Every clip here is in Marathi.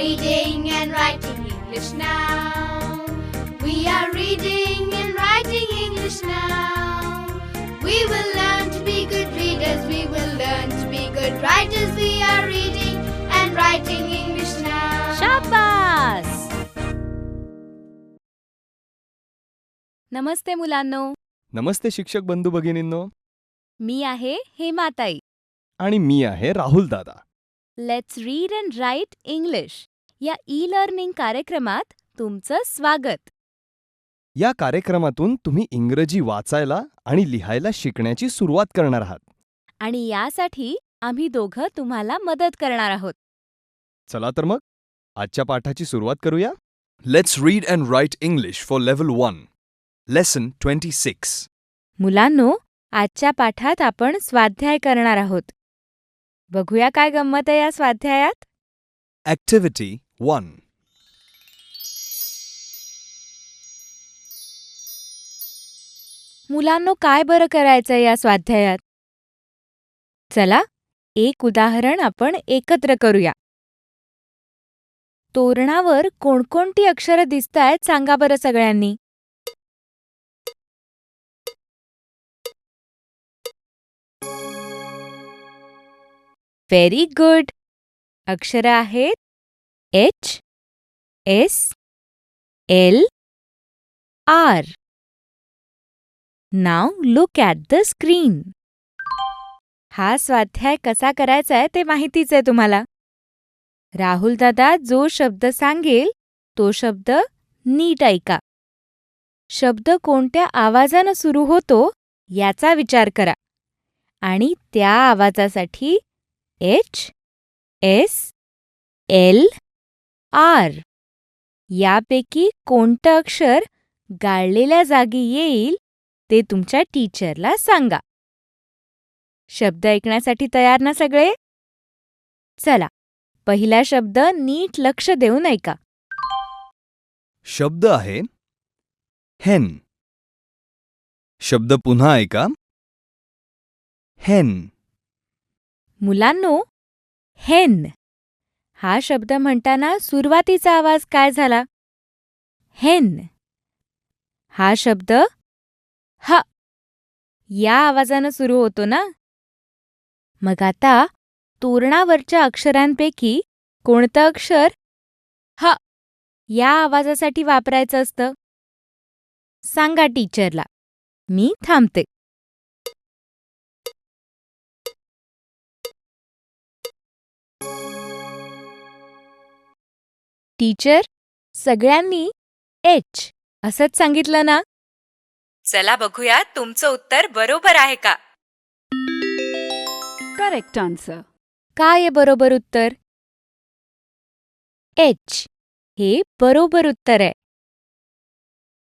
reading and writing English now. We are reading and writing English now. We will learn to be good readers. We will learn to be good writers. We are reading and writing English now. शाबास. नमस्ते मुलांनो, नमस्ते शिक्षक बंधू भगिनींनो. मी आहे हेमाताई. आणि मी आहे Rahul Dada. Let's read and write English या ई-लर्निंग कार्यक्रमात तुमचं स्वागत. या कार्यक्रमातून तुम्ही इंग्रजी वाचायला आणि लिहायला शिकण्याची सुरुवात करणार आहात. आणि यासाठी आम्ही दोघं तुम्हाला मदत करणार आहोत. चला तर मग आजच्या पाठाची सुरुवात करूया. Let's read and write English for level 1. Lesson 26. मुलांनो, आजच्या पाठात आपण स्वाध्याय करणार आहोत. बघूया काय गंमत आहे या स्वाध्यायात. ॲक्टिव्हिटी 1. मुलांनो, काय बरं करायचं या स्वाध्यायात? चला, एक उदाहरण आपण एकत्र करूया. तोरणावर कोणकोणती अक्षरं दिसतायत सांगा बरं सगळ्यांनी. Very good. अक्षरं आहेत H, S, L, R. Now look at the screen. हा स्वाध्याय कसा करायचा आहे ते माहितीच आहे तुम्हाला. राहुल दादा जो शब्द सांगेल तो शब्द नीट ऐका. शब्द कोणत्या आवाजानं सुरू होतो याचा विचार करा आणि त्या आवाजासाठी H, S, L, R यापैकी कोणतं अक्षर गाळलेल्या जागी येईल ते तुमच्या टीचरला सांगा. शब्द ऐकण्यासाठी तयार ना सगळे? चला, पहिला शब्द नीट लक्ष देऊन ऐका. शब्द आहे हेन. शब्द पुन्हा ऐका. हेन. मुलांनो, हेन हा शब्द म्हणताना सुरुवातीचा आवाज काय झाला? हेन. हा शब्द ह या आवाजानं सुरू होतो ना? मग आता तोरणावरच्या अक्षरांपैकी कोणतं अक्षर ह या आवाजासाठी वापरायचं असतं? सांगा टीचरला. मी थांबते. टीचर, सगळ्यांनी H असंच सांगितलं ना? चला बघूया तुमचं उत्तर बरोबर आहे का? Correct answer. काय आहे बरोबर उत्तर? H हे बरोबर उत्तर आहे.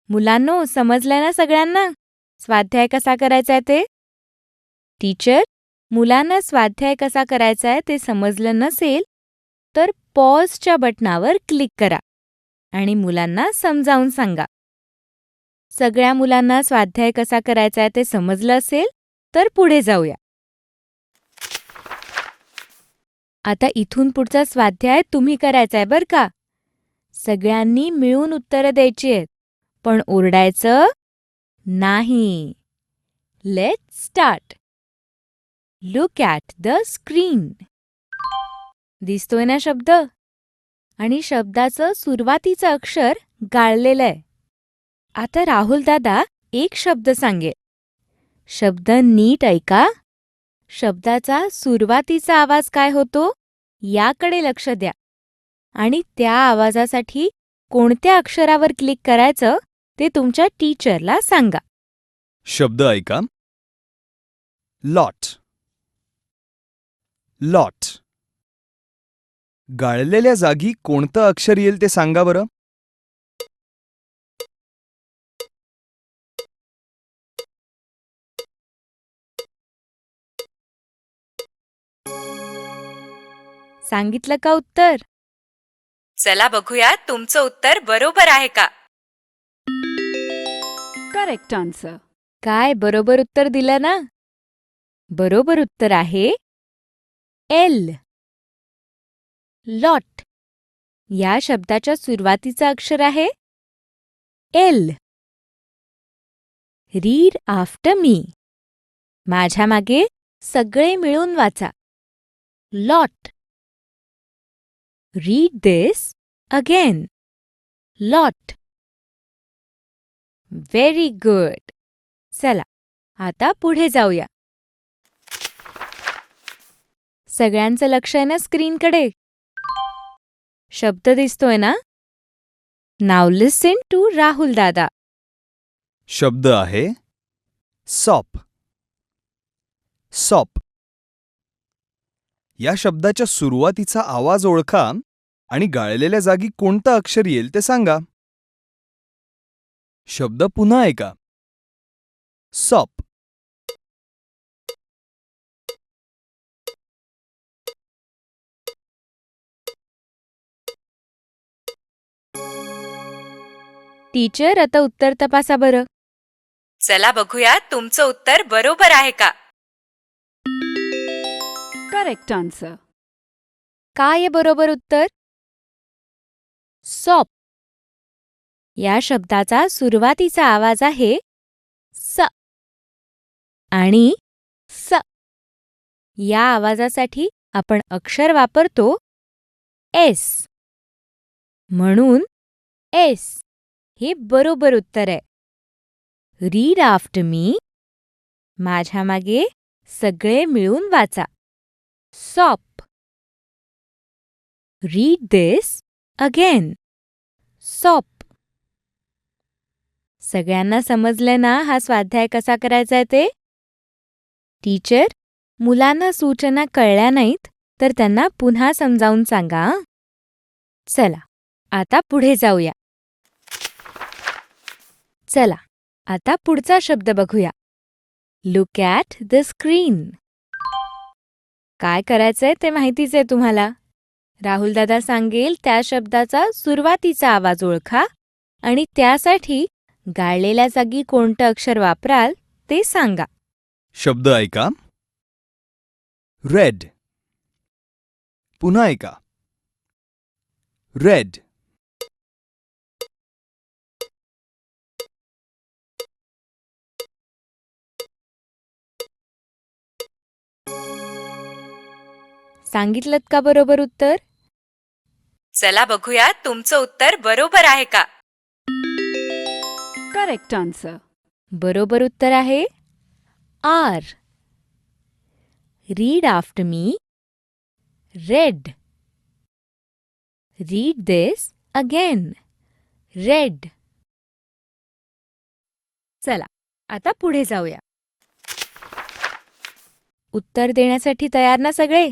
मुलांनो, समजलंय ना सगळ्यांना स्वाध्याय कसा करायचा आहे ते? टीचर, मुलांना स्वाध्याय कसा करायचा आहे ते समजलं नसेल तर पॉजच्या बटणावर क्लिक करा आणि मुलांना समजावून सांगा. सगळ्या मुलांना स्वाध्याय कसा करायचा आहे ते समजलं असेल तर पुढे जाऊया. आता इथून पुढचा स्वाध्याय तुम्ही करायचा आहे बरं का. सगळ्यांनी मिळून उत्तरं द्यायची आहेत, पण ओरडायचं नाही. Let's start. Look at the screen. दिसतोय ना शब्द? आणि शब्दाचं सुरुवातीचं अक्षर गाळलेलं आहे. आता राहुल दादा एक शब्द सांगेल. शब्द नीट ऐका. शब्दाचा सुरुवातीचा आवाज काय होतो याकडे लक्ष द्या आणि त्या आवाजासाठी कोणत्या अक्षरावर क्लिक करायचं ते तुमच्या टीचरला सांगा. शब्द ऐका. लॉट. लॉट. गाळलेल्या जागी कोणतं अक्षर येईल ते सांगा बरं. सांगितलं का उत्तर? चला बघूया तुमचं उत्तर बरोबर आहे का? Correct answer. काय बरोबर उत्तर दिलं ना? बरोबर उत्तर आहे L. लॉट. या शब्दाच्या सुरुवातीचं अक्षर आहे एल. रीड आफ्टर मी. माझ्या मागे सगळे मिळून वाचा. Lot. Read this again. Lot. Very good. चला आता पुढे जाऊया. सगळ्यांचं लक्ष आहे ना स्क्रीनकडे? शब्द दिसतोय ना? नाव लिसन टू राहुल दादा. शब्द आहे सॉप. सॉप. या शब्दाच्या सुरुवातीचा आवाज ओळखा आणि गाळलेल्या जागी कोणतं अक्षर येईल ते सांगा. शब्द पुन्हा ऐका. सॉप. टीचर, आता उत्तर तपासा बरं. चला बघूया तुमचं उत्तर बरोबर आहे का. Correct answer. काय आहे बरोबर उत्तर? सॉप. या शब्दाचा सुरुवातीचा आवाज आहे स आणि स. या आवाजासाठी आपण अक्षर वापरतो एस. म्हणून एस हे बरोबर उत्तर आहे. रीड आफ्टर मी. माझ्या मागे सगळे मिळून वाचा. Shop. Read this again. Shop. सगळ्यांना समजलं ना हा स्वाध्याय कसा करायचा आहे ते? टीचर, मुलांना सूचना कळल्या नाहीत तर त्यांना पुन्हा समजावून सांगा. चला आता पुढे जाऊया. चला आता पुढचा शब्द बघूया. Look at the screen. काय करायचंय ते माहितीच आहे तुम्हाला. राहुल दादा सांगेल त्या शब्दाचा सुरुवातीचा आवाज ओळखा आणि त्यासाठी गाळलेल्या जागी कोणतं अक्षर वापराल ते सांगा. शब्द ऐका. रेड. पुन्हा ऐका. रेड. सांगितलं का बरोबर उत्तर? चला बघूया तुमचं उत्तर बरोबर आहे का. Correct answer. बरोबर उत्तर आहे R. Read after me. Red. Read this again. Red. चला आता पुढे जाऊया. उत्तर देण्यासाठी तयार ना सगळे?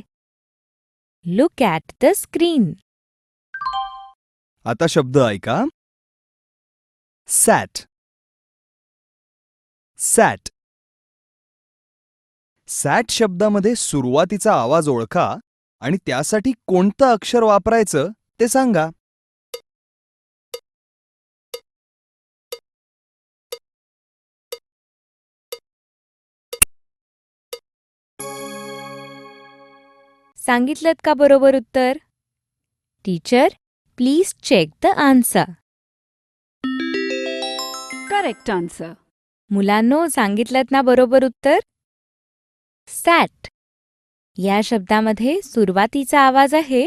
Look at the screen. आता शब्द ऐका. सॅट. सॅट. सॅट शब्दामध्ये सुरुवातीचा आवाज ओळखा आणि त्यासाठी कोणतं अक्षर वापरायचं ते सांगा. सांगितलं का बरोबर उत्तर? Teacher, please check the answer. Correct answer. मुलांनो, सांगितलं ना बरोबर उत्तर? सॅट. या शब्दामध्ये सुरुवातीचा आवाज आहे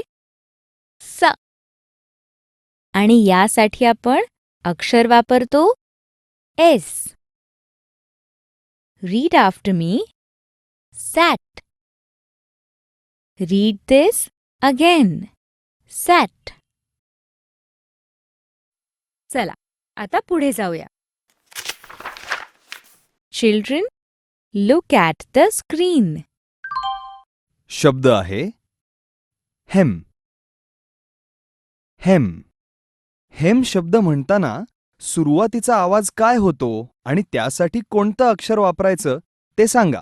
स आणि यासाठी आपण अक्षर वापरतो S. Read after me. Sat. Read this again. Sat. चला आता पुढे जाऊया. Children, look at the screen. शब्द आहे हेम. हेम. हेम शब्द म्हणताना सुरुवातीचा आवाज काय होतो आणि त्यासाठी कोणतं अक्षर वापरायचं ते सांगा.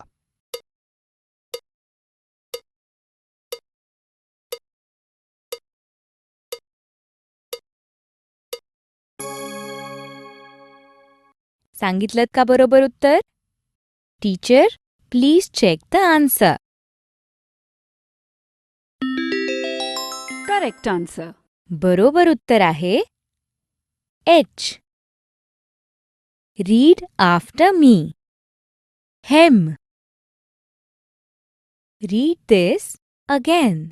सांगितलं का बरोबर उत्तर? Teacher, please check the answer. Correct answer. बरोबर उत्तर आहे H. Read after me. Hem. Read this again.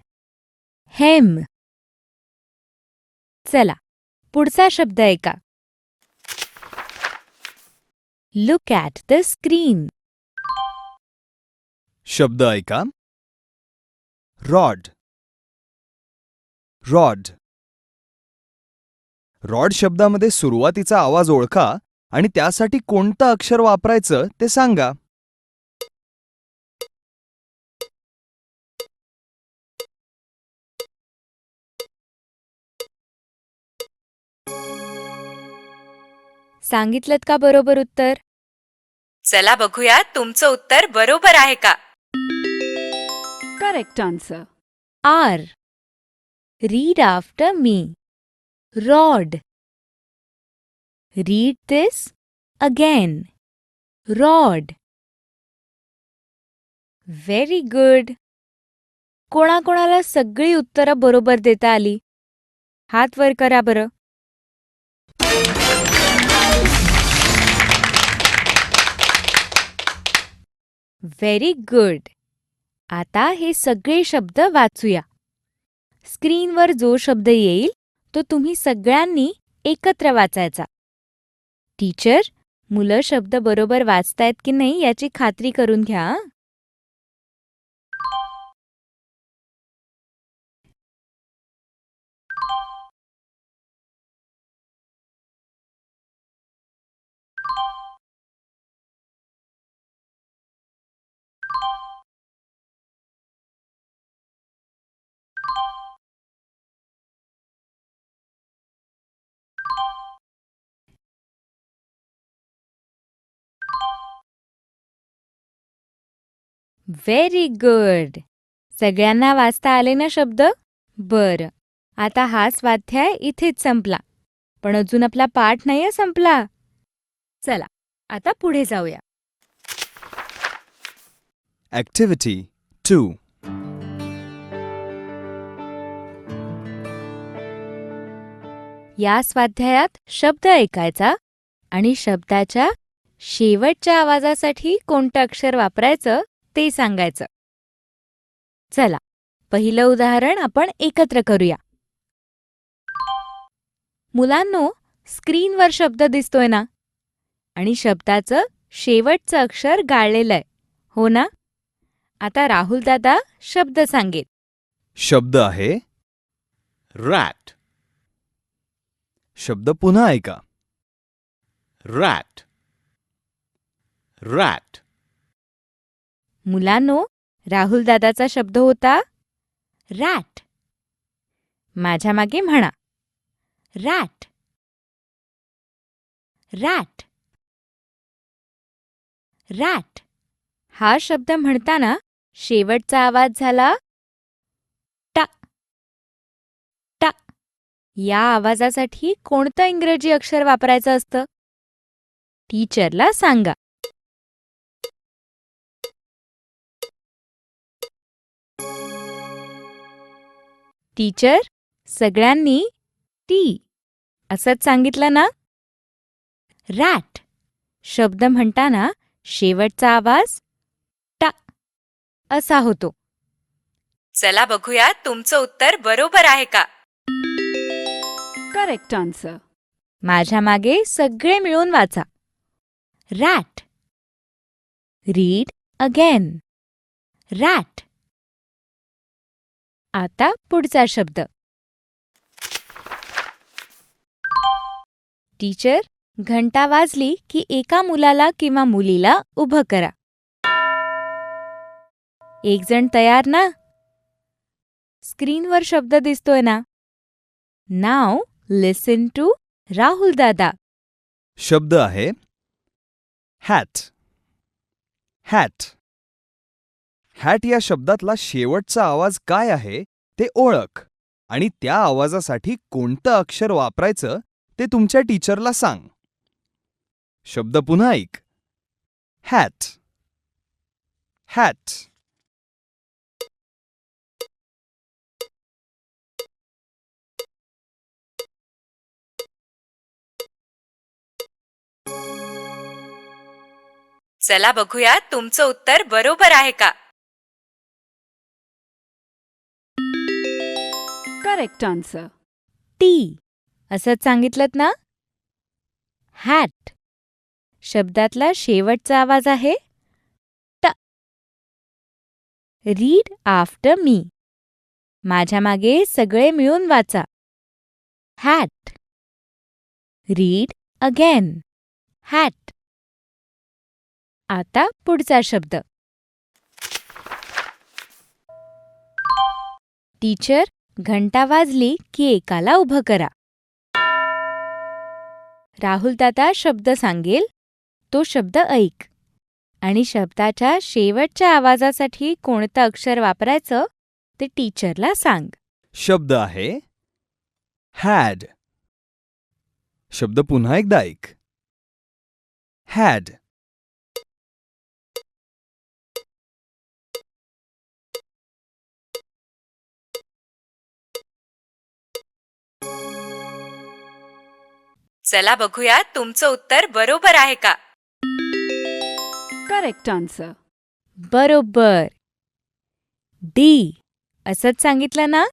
Hem. चला पुढचा शब्द ऐका. Look at the screen. शब्द ऐका. रॉड. रॉड. रॉड शब्दामध्ये सुरुवातीचा आवाज ओळखा आणि त्यासाठी कोणतं अक्षर वापरायचं ते सांगा. सांगितलं का बरोबर उत्तर? चला बघूया तुमचं उत्तर बरोबर आहे का. Correct answer. R. Read after me. Rod. Read this again. Rod. Very good. कोणाकोणाला सगळी उत्तरं बरोबर देता आली? हात वर करा बरं. Very good. आता हे सगळे शब्द वाचूया. स्क्रीनवर जो शब्द येईल तो तुम्ही सगळ्यांनी एकत्र वाचायचा. टीचर, मुलं शब्द बरोबर वाचतायत की नाही याची खात्री करून घ्या. Very good. सगळ्यांना वाचता आले ना शब्द? बरं. आता हा स्वाध्याय इथेच संपला. पण अजून आपला पाठ नाही संपला. चला आता पुढे जाऊया. ॲक्टिव्हिटी 2. या स्वाध्यायात शब्द ऐकायचा आणि शब्दाच्या शेवटच्या आवाजासाठी कोणतं अक्षर वापरायचं ते सांगायचं. चला पहिलं उदाहरण आपण एकत्र करूया. मुलांनो, स्क्रीनवर शब्द दिसतोय ना? आणि शब्दाचं शेवटचं अक्षर गाळलेलं आहे, हो ना? आता राहुल दादा शब्द सांगेत. शब्द आहे रॅट. शब्द पुन्हा ऐका. रॅट. रॅट. मुलांनो, राहुल दादाचा शब्द होता रॅट. माझ्या मागे म्हणा रॅट. रॅट. रॅट. हा शब्द म्हणताना शेवटचा आवाज झाला ट. ट. या आवाजासाठी कोणतं इंग्रजी अक्षर वापरायचं असतं? टीचरला सांगा. टीचर, सगळ्यांनी टी असंच सांगितलं ना? रॅट शब्द म्हणताना शेवटचा आवाज ट असा होतो. चला बघूया तुमचं उत्तर बरोबर आहे का. Correct answer. माझ्या मागे सगळे मिळून वाचा. रॅट. Read again. रॅट. आता पुढचा शब्द. टीचर, घंटा वाजली की एका मुलाला किंवा मुलीला उभं करा. एक जण तयार ना? स्क्रीनवर शब्द दिसतोय ना? नाव लिसन टू राहुल दादा. शब्द आहे हॅट. हॅट. हॅट या शब्दातला शेवटचा आवाज काय आहे ते ओळख आणि त्या आवाजासाठी कोणतं अक्षर वापरायचं ते तुमच्या टीचरला सांग. शब्द पुन्हा ऐक. हॅट. हॅट. चला बघूया तुमचं उत्तर बरोबर आहे का. Correct answer. टी असंच सांगितलं ना. हॅट शब्दातला शेवटचा आवाज आहे ट. रीड आफ्टर मी. माझ्या मागे सगळे मिळून वाचा. हॅट. Read again. हॅट. आता पुढचा शब्द. टीचर घंटा वाजली की एकाला उभं करा. राहुल दादा शब्द सांगेल, तो शब्द ऐक आणि शब्दाच्या शेवटच्या आवाजासाठी कोणतं अक्षर वापरायचं ते टीचरला सांग. शब्द आहे हॅड. शब्द पुन्हा एकदा ऐक. हॅड. चला बघूया तुमचं उत्तर बरोबर आहे का. Correct answer. बरोबर. डी असंच सांगितलं ना.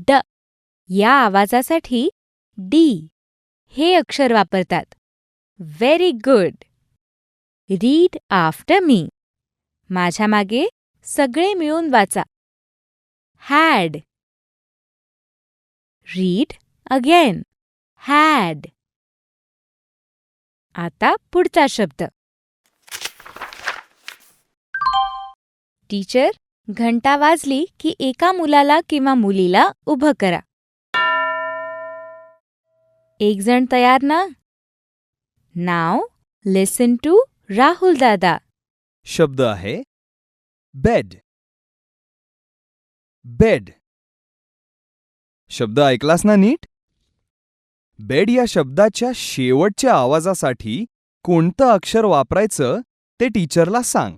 ड या आवाजासाठी डी हे अक्षर वापरतात. Very good. रीड आफ्टर मी. माझ्या मागे सगळे मिळून वाचा. हॅड. Read again. हॅड. आता पुढचा शब्द. टीचर घंटा वाजली की एका मुलाला किंवा मुलीला उभं करा. एक जण तयार ना. नाव लिसन टू राहुल दादा. शब्द आहे बेड. बेड. शब्द ऐकलास ना नीट. बेड या शब्दाच्या शेवटच्या आवाजासाठी कोणतं अक्षर वापरायचं ते टीचरला सांग.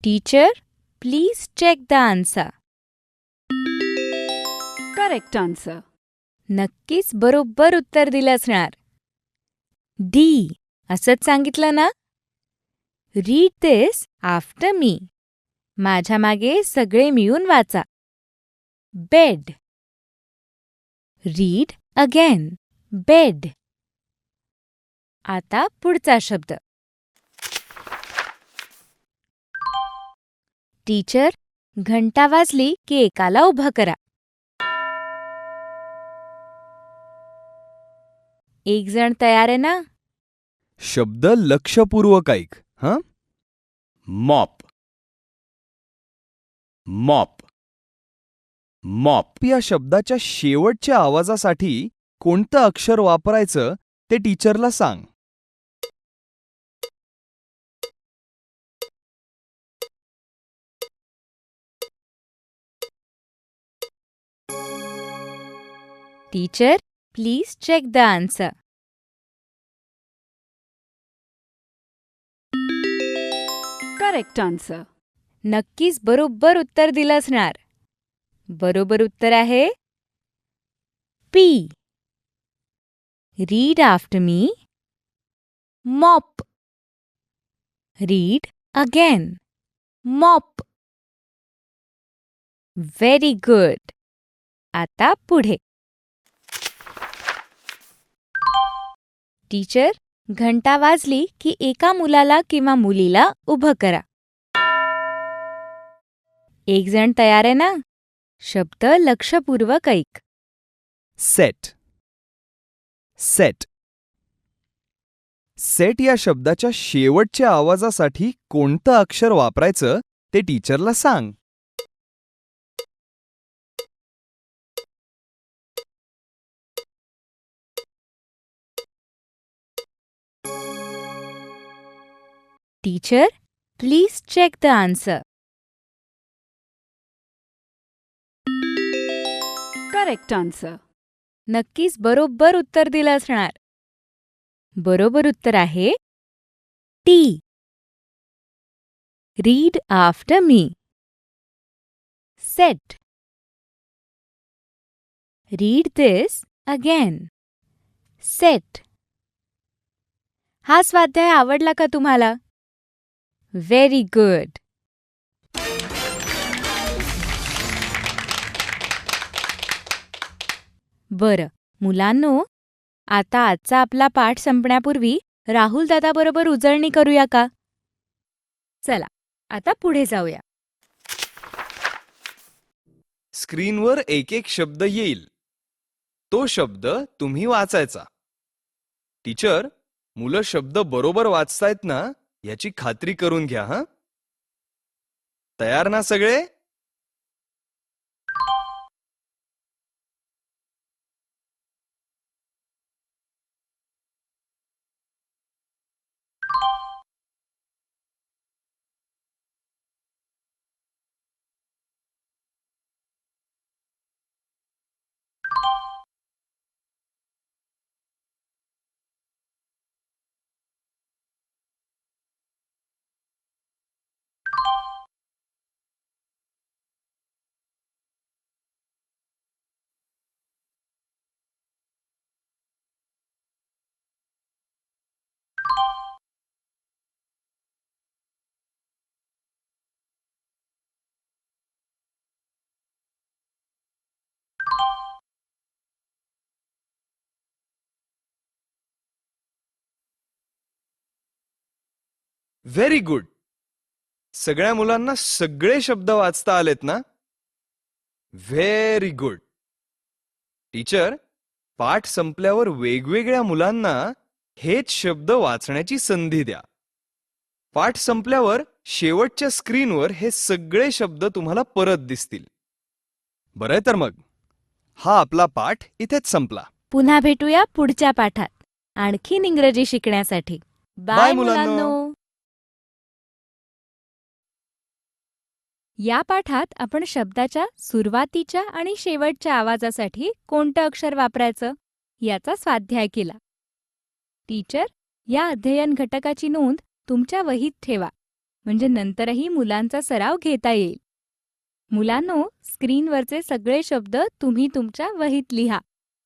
Teacher please check the answer. Correct answer. नक्कीच बरोबर उत्तर दिलं असणार. डी असंच सांगितलं ना. रीड दिस आफ्टर मी. माझ्या मागे सगळे मिळून वाचा. बेड. Read again. बेड. आता पुढचा शब्द. टीचर घंटा वाजली की एकाला उभं करा. एक जण तयार आहे ना. शब्द लक्षपूर्वक ऐक. हं. मॉप. मॉप. मॉप या शब्दाच्या शेवटच्या आवाजासाठी कोणतं अक्षर वापरायचं ते टीचरला सांग. Teacher please check the answer. Correct answer. नक्कीच बरोबर उत्तर दिलं असणार. बरोबर उत्तर आहे P. Read after me. Mop. Read again. Mop. Very good. आता पुढे. टीचर घंटा वाजली की एका मुलाला किंवा मुलीला उभं करा. एक जण तयार आहे ना. शब्द लक्षपूर्वक ऐक. सेट. सेट. सेट या शब्दाच्या शेवटच्या आवाजासाठी कोणतं अक्षर वापरायचं ते टीचरला सांग. Teacher please check the answer. Correct answer. नक्कीच बरोबर उत्तर दिलं असणार. बरोबर उत्तर आहे T. Read after me. set. Read this again. Set. हा स्वाध्याय आवडला का तुम्हाला? Very good. बरं, मुलांनो, आता आजचा आपला पाठ संपण्यापूर्वी राहुल दादाबरोबर उजळणी करूया का? चला, आता पुढे जाऊया. स्क्रीनवर एक एक शब्द येईल. तो शब्द तुम्ही वाचायचा. टीचर, मुलं शब्द बरोबर वाचतायत ना याची खात्री करून घ्या. हं? तयार ना सगळे? Very good. सगळ्या मुलांना सगळे शब्द वाचता आलेत ना? Very good. टीचर, पाठ संपल्यावर वेगवेगळ्या मुलांना हेच शब्द वाचण्याची संधी द्या. पाठ संपल्यावर शेवटच्या स्क्रीनवर हे सगळे शब्द तुम्हाला परत दिसतील. बरं तर मग हा आपला पाठ इथेच संपला. पुन्हा भेटूया पुढच्या पाठात आणखीन इंग्रजी शिकण्यासाठी. बाय मुलांनो. या पाठात आपण शब्दाच्या सुरुवातीच्या आणि शेवटच्या आवाजासाठी कोणतं अक्षर वापरायचं याचा स्वाध्याय केला. टीचर, या अध्ययन घटकाची नोंद तुमच्या वहीत ठेवा, म्हणजे नंतरही मुलांचा सराव घेता येईल. मुलांनो, स्क्रीनवरचे सगळे शब्द तुम्ही तुमच्या वहीत लिहा.